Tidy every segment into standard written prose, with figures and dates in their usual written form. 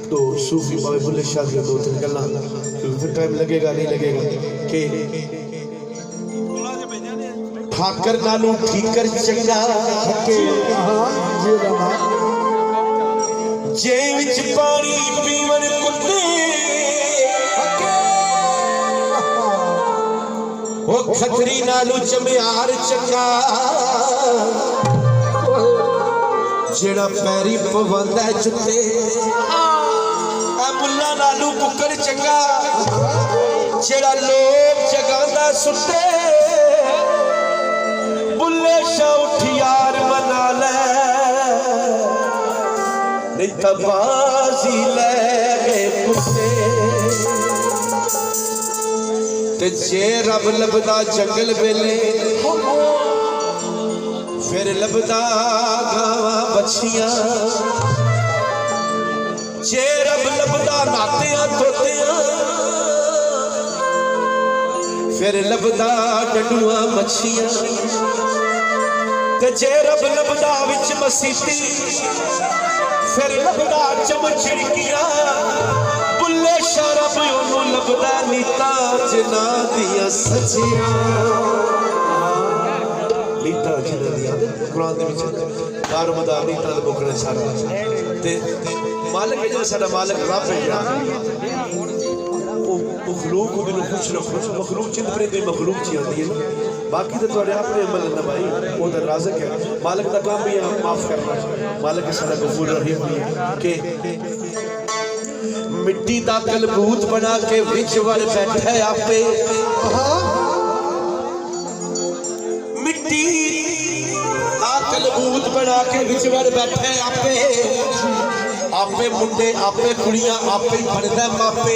एक दो सूफी बाबे बुल्ले शाह के दो तीन गल्ला फिर टाइम लगेगा नहीं लगेगा कि ठाकर नालू ठीकर चंगा हके जे विच पानी पीवन कुत्ते ओ खतरी नालू चमियार चंगा जेड़ा पैरी पवंदा जुत्ते ए मुल्ला नालू कुकर चंगा जेड़ा लोग जगांदा सुते बुल्ले शाह उठ यार मना ले नहीं तबाजी ले गए कुत्ते ते जे रब लबदा जंगल वेले फिर लबदा गावां बछियां जे रब लबदा नातियां तोतियां फिर लबदा डंडुआ मच्छियां ते जे रब लबदा विच मसीती फिर लबदा चमचड़कियां बुल्ले शाह रब ओनू लबदा नीता जिना दियां सचियां नीता जिना दियां कुरान दे विच दारमदार नीता दे मुकने सारा ते मालिक है जो साडा मालिक रब है मखलूक को भी खुश रखो मखलूक चिंत परे मखलूक ची आती है बाकी तो थोड़े अपने अमल ना भाई वो तो राज़िक है मालिक का काम भी है माफ करना मालिक सारा गफूर रहीम के मिट्टी दा कलबूत बना के विच वल बैठे आपे मिट्टी दा कलबूत बना के विच वल बैठे आपे आपे मुंडे आपे कुड़ियां आपे भरदा मापे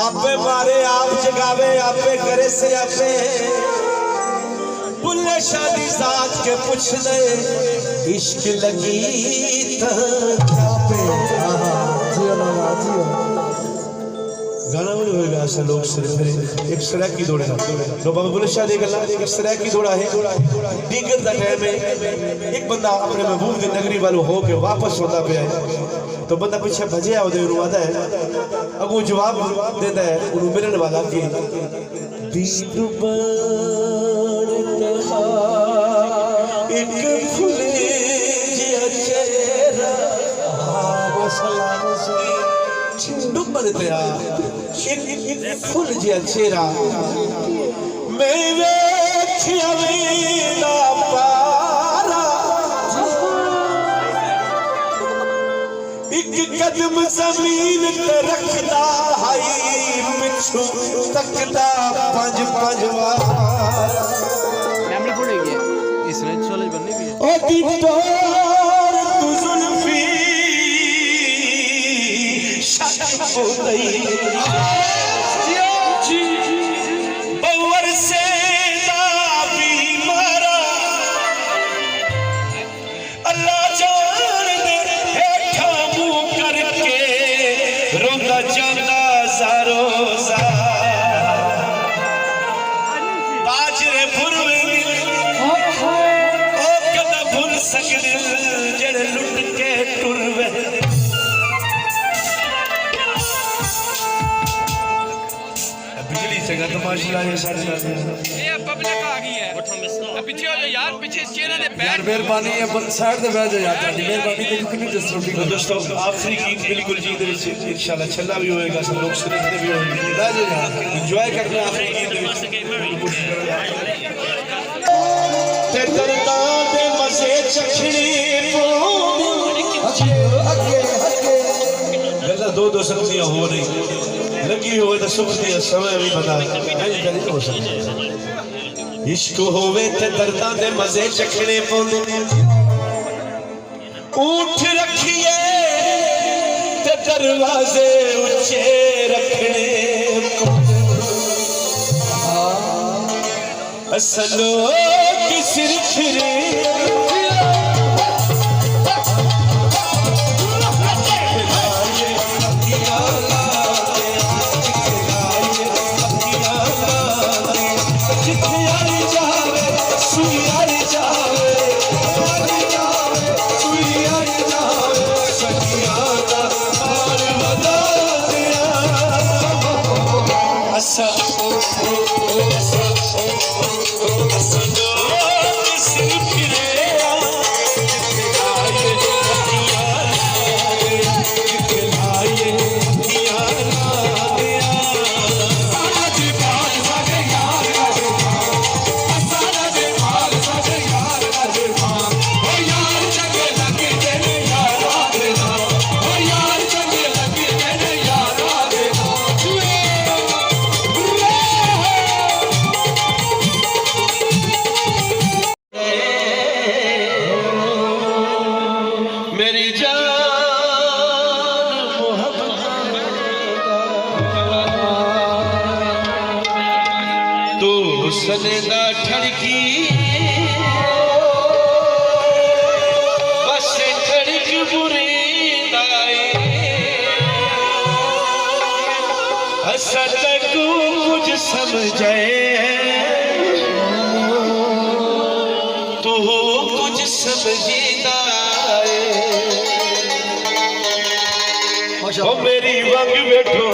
आपे मारे आप जगावे आपे करे से आपे बुल्ले शादी साथ के पूछ ले इश्क लगी गाना भी होएगा ऐसा लोग सिर्फ एक सड़क की दौड़ेगा तो बाबा बुल्ले शादी गल्ला एक सड़क की दौड़ा है दीगर दा टाइम है एक बंदा अपने महबूब की नगरी वालों हो के वापस होता पे है तो बंदा पीछे भजे आउदे रुवादा है अगू जवाब देता है उन्हें मिलने वाला कि एक फुले जिया चेहरा डुबन तेरा एक फुल जिया चेहरा मैं वेखिया वेला पारा एक कदम जमीन पे रखदा हाई पिछू तकदा पंज पंज बार फैमिली फुल है इसने चले बनने भी ओ दीदार तू जुल्फी शक हो गई बवर से ना बीमारा अल्लाह जान दे हेठा मुंह करके रोंदा जांदा ज़ारो बाजरे फुरवे ओ कदा भूल सकदे जेड़े लुट के टुरवे बिजली जगह तमाशा है सारे ये पब्लिक आ गई है अब पीछे हो जाओ यार पीछे चेहरे ने यार मेहरबानी है साइड ते बैठ जाओ यार ਤੁਹਾਡੀ मेहरबानी ਤੇ ਕਿੰਨੀ डिस्टर्बिंग तो दोस्तों आखिरी गीत बिल्कुल जी दे विच इंशाल्लाह छल्ला भी होएगा सब लोग सुनते भी होंगे बैठ जाओ यार एंजॉय करना आखिरी गीत दे विच ते दरदा दे मजे चखड़ी गल्ला दो दो सब्जियां हो रही लगी हुए तो सुबह समय भी बता नहीं हो सकता इश्क होवे ते दर्दां दे मजे चखने पौंदे ऊठ रखिए ते दरवाजे ऊंचे रखने असलो की सिर फिरे सुई आई जावे सनेदा ठड़की बस ठड़क बुरीदाए असा तक कुछ समझे तू कुछ समझीदा ओ मेरी वंग बैठो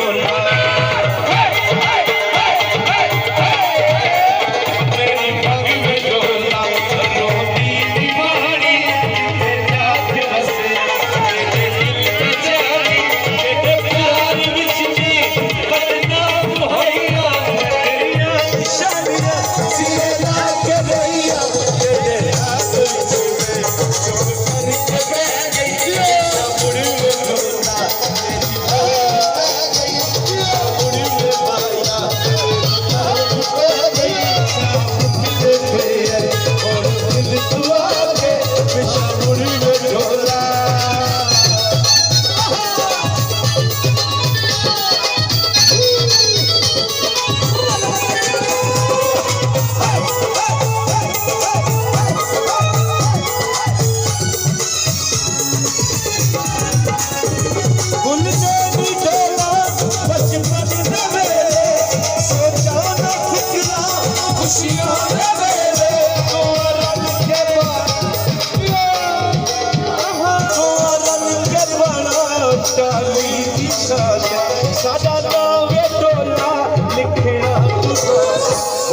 सादा नावे डोला लिखिया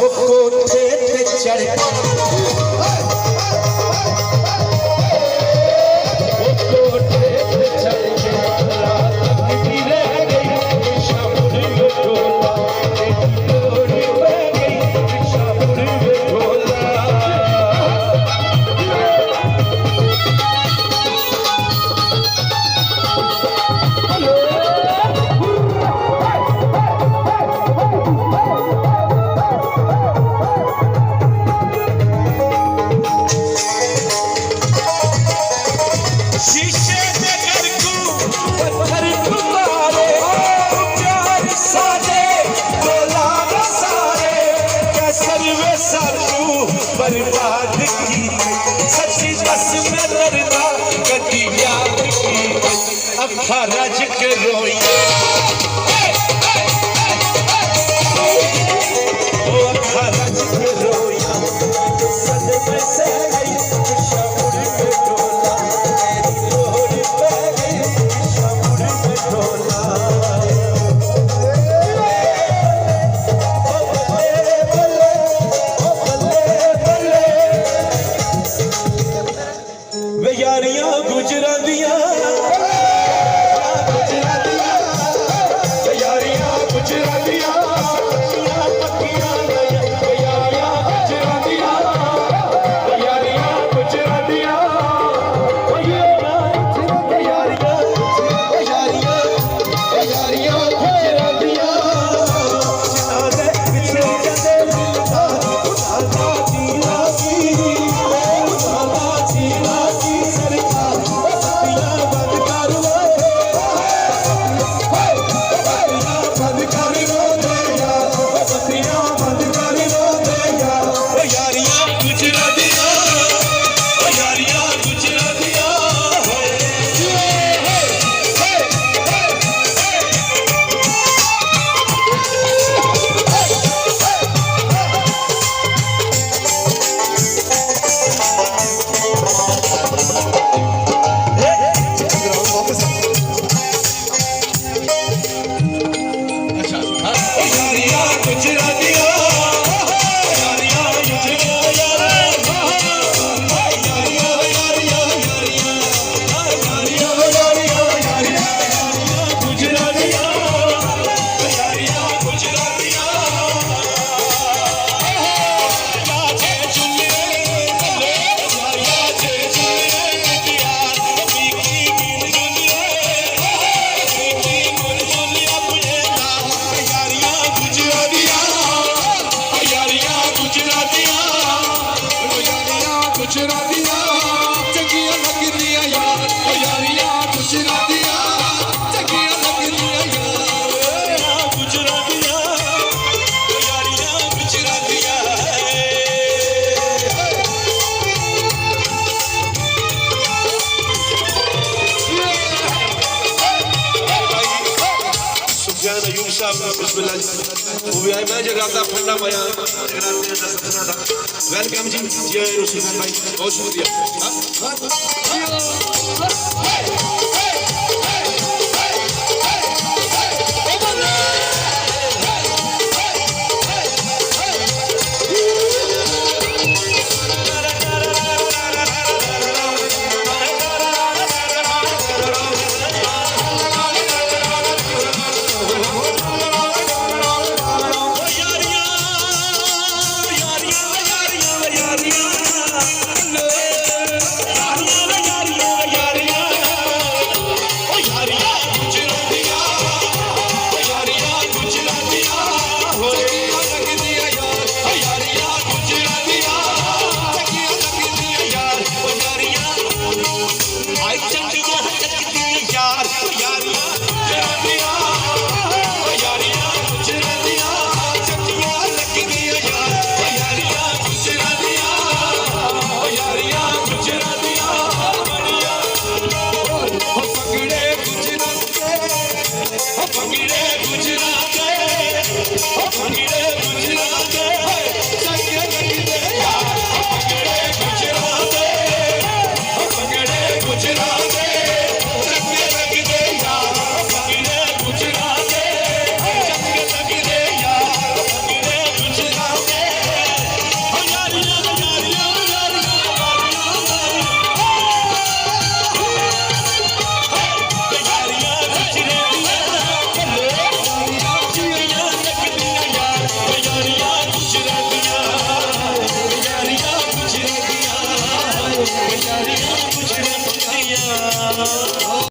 ओ कोठे ते चढ़ ओ कोठे ते चढ़ के रात भी रह गई शामुर में डोला डोरी बह गई शामुर में डोला बर्बाद की सच्ची बस में दर्दा कटी याद की अखा रज के रोई ओ अखा रज के रोया सदमे से गई शामुर में डोला तेरी डोरी पे गई शामुर में डोला यारियां गुजरा दिया यारियां गुजरा दिया पक्कियां साहब बिस्मिल्लाह जी वो भी आए मैं जगराता फंडा पाया जगराते दा सपना दा वेलकम जी जय रुसैन भाई बहुत शुक्रिया